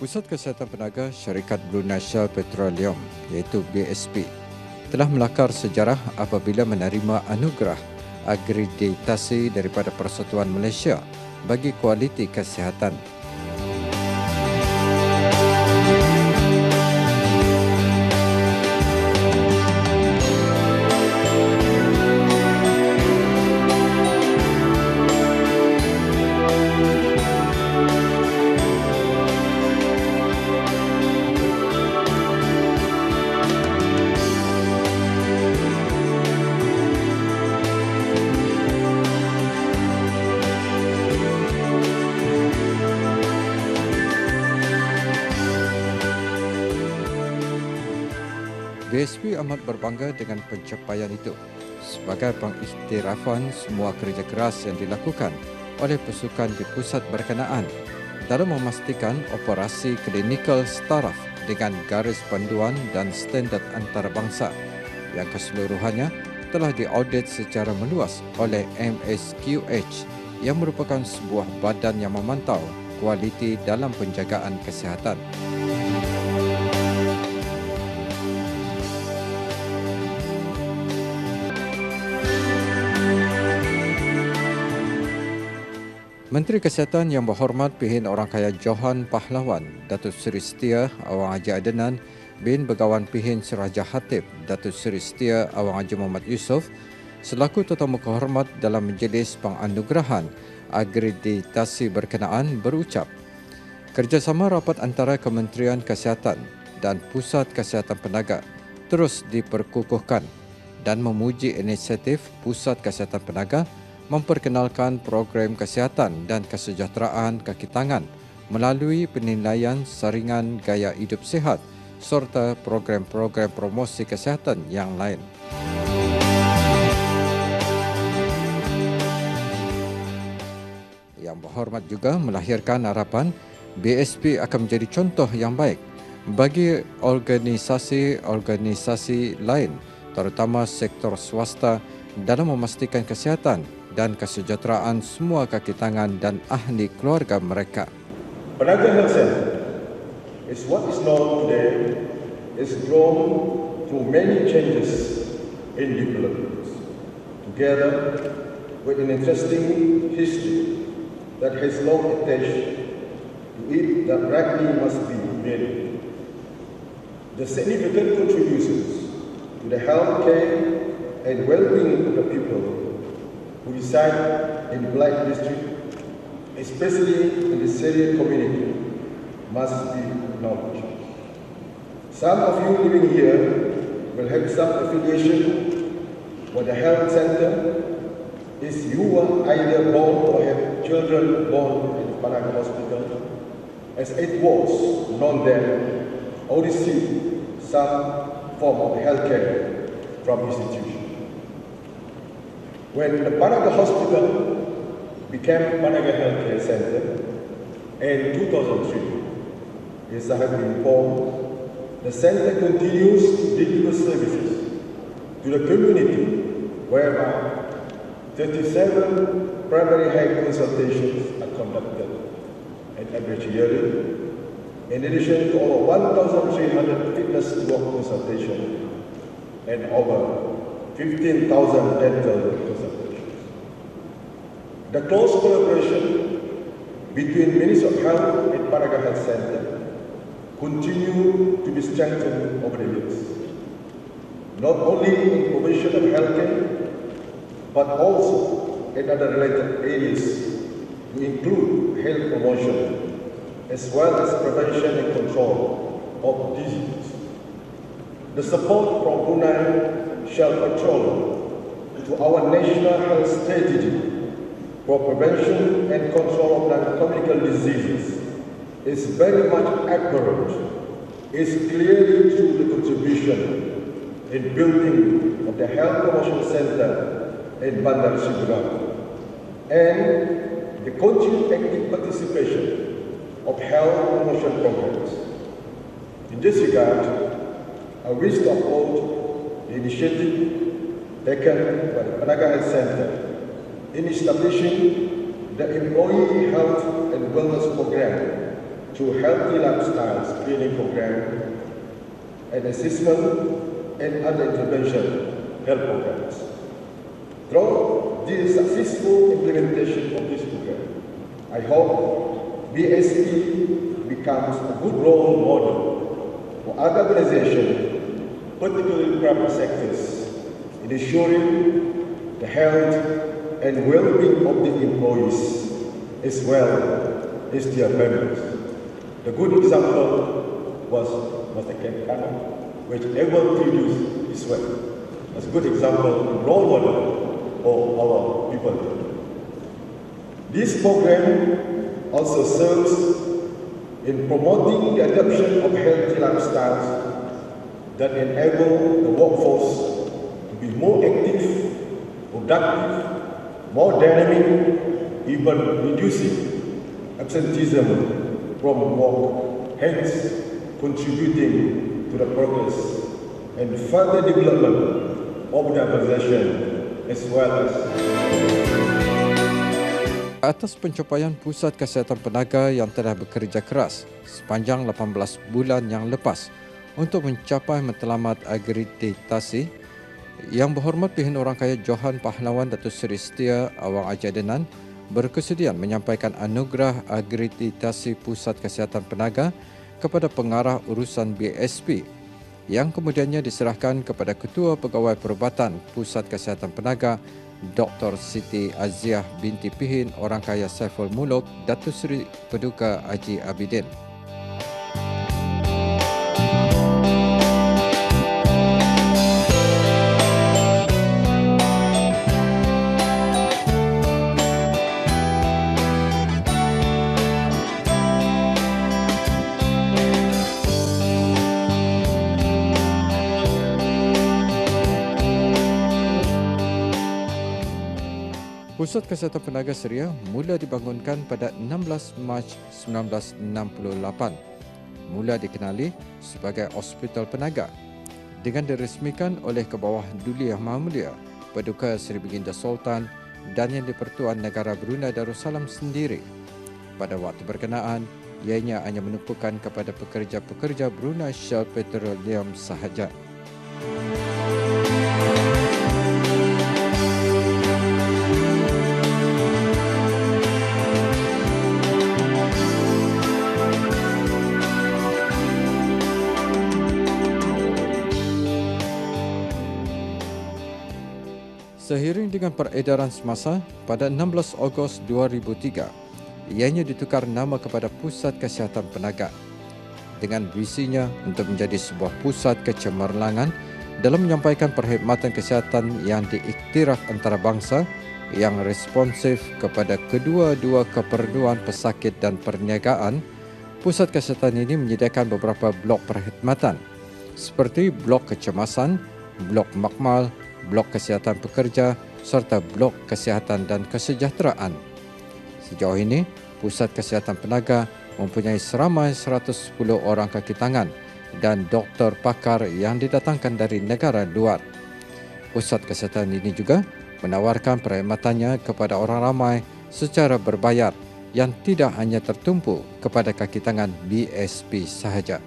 Pusat Kesihatan Penaga Syarikat Brunei Shell Petroleum iaitu BSP telah melakar sejarah apabila menerima anugerah akreditasi daripada Persatuan Malaysia bagi kualiti kesihatan. BSP amat berbangga dengan pencapaian itu sebagai pengiktirafan semua kerja keras yang dilakukan oleh pasukan di pusat berkenaan dalam memastikan operasi klinikal staraf dengan garis panduan dan standard antarabangsa yang keseluruhannya telah diaudit secara meluas oleh MSQH yang merupakan sebuah badan yang memantau kualiti dalam penjagaan kesihatan. Menteri Kesihatan Yang Berhormat Pihin Orang Kaya Johan Pahlawan, Datuk Seri Setia Awang Haji Adenan bin Begawan Pihin Seraja Hatib, Datuk Seri Setia Awang Haji Muhammad Yusof selaku tetamu kehormat dalam majlis penganugerahan akreditasi berkenaan berucap, kerjasama rapat antara Kementerian Kesihatan dan Pusat Kesihatan Penaga terus diperkukuhkan dan memuji inisiatif Pusat Kesihatan Penaga memperkenalkan program kesihatan dan kesejahteraan kaki tangan melalui penilaian saringan gaya hidup sihat serta program-program promosi kesihatan yang lain. Yang Berhormat juga melahirkan harapan BSP akan menjadi contoh yang baik bagi organisasi-organisasi lain terutama sektor swasta dalam memastikan kesihatan dan kesejahteraan semua kaki tangan dan ahli keluarga mereka. Penaga Health Center is what is known today is grown through many changes in development, together with an interesting history that has long attached to it that rightly must be made. The significant contributions to the health care and well-being of the people who reside in the Black District, especially in the Syrian community, must be acknowledged. Some of you living here will have some affiliation with the health center if you were either born or have children born in Panaga Hospital, as it was known then, or received some form of health care from institution. When the Panaga Hospital became Panaga Healthcare Center in 2003, as I have been informed, the center continues to deliver services to the community whereby 37 primary health consultations are conducted an average yearly, in addition to over 1,300 fitness to work consultations and over 15,000 dental consultations. The close collaboration between Ministry of Health and Panaga Health Center continue to be strengthened over the years, not only in provision of healthcare, but also in other related areas to include health promotion as well as prevention and control of diseases. The support from Brunei Shell Petroleum to our national health strategy for prevention and control of non-communicable diseases is very much accurate, is clearly through the contribution in building of the Health Promotion Center in Bandar Siburan and the continued active participation of health promotion programs. In this regard, I wish to uphold the initiative taken by the Panaga Health Center in establishing the Employee Health and Wellness Program through healthy lifestyle screening program and assessment and other intervention health programs. Through the successful implementation of this program, I hope BSP becomes a good role model for other organizations, particularly private sectors, in ensuring the health and well-being of the employees as well as their members. The good example was Mr. Ken Kano, which able to use his work as a good example and role model for our people. This program also serves in promoting the adoption of healthy lifestyles that enable the workforce to be more active, productive, more dynamic, even reducing absenteeism from work, hence contributing to the progress and further development of the organization as well as atas pencapaian Pusat Kesihatan Penaga yang telah bekerja keras sepanjang 18 bulan yang lepas untuk mencapai matlamat akreditasi, Yang Berhormat Pihak Orang Kaya Johan Pahlawan Datuk Seri Setia Awang Haji Adenan berkesudian menyampaikan anugerah akreditasi Pusat Kesihatan Penaga kepada pengarah urusan BSP yang kemudiannya diserahkan kepada Ketua Pegawai Perubatan Pusat Kesihatan Penaga Dr. Siti Aziah binti Pihin Orang Kaya Saiful Muluk Datuk Seri Paduka Haji Abidin. Pusat Kesihatan Penaga Seria mula dibangunkan pada 16 Mac 1968. Mula dikenali sebagai Hospital Penaga dengan diresmikan oleh Kebawah Duli Yang Maha Mulia Paduka Seri Baginda Sultan dan Yang di-Pertuan Negara Brunei Darussalam sendiri. Pada waktu berkenaan, ianya hanya menumpukan kepada pekerja-pekerja Brunei Shell Petroleum sahaja. Seiring dengan peredaran semasa, pada 16 Ogos 2003, ianya ditukar nama kepada Pusat Kesihatan Penaga dengan visinya untuk menjadi sebuah pusat kecemerlangan dalam menyampaikan perkhidmatan kesihatan yang diiktiraf antarabangsa yang responsif kepada kedua-dua keperluan pesakit dan perniagaan. Pusat kesihatan ini menyediakan beberapa blok perkhidmatan seperti blok kecemasan, blok makmal, blok kesihatan pekerja serta blok kesihatan dan kesejahteraan. Sejauh ini, Pusat Kesihatan Penaga mempunyai seramai 110 orang kaki tangan dan doktor pakar yang didatangkan dari negara luar. Pusat kesihatan ini juga menawarkan perkhidmatannya kepada orang ramai secara berbayar yang tidak hanya tertumpu kepada kaki tangan BSP sahaja.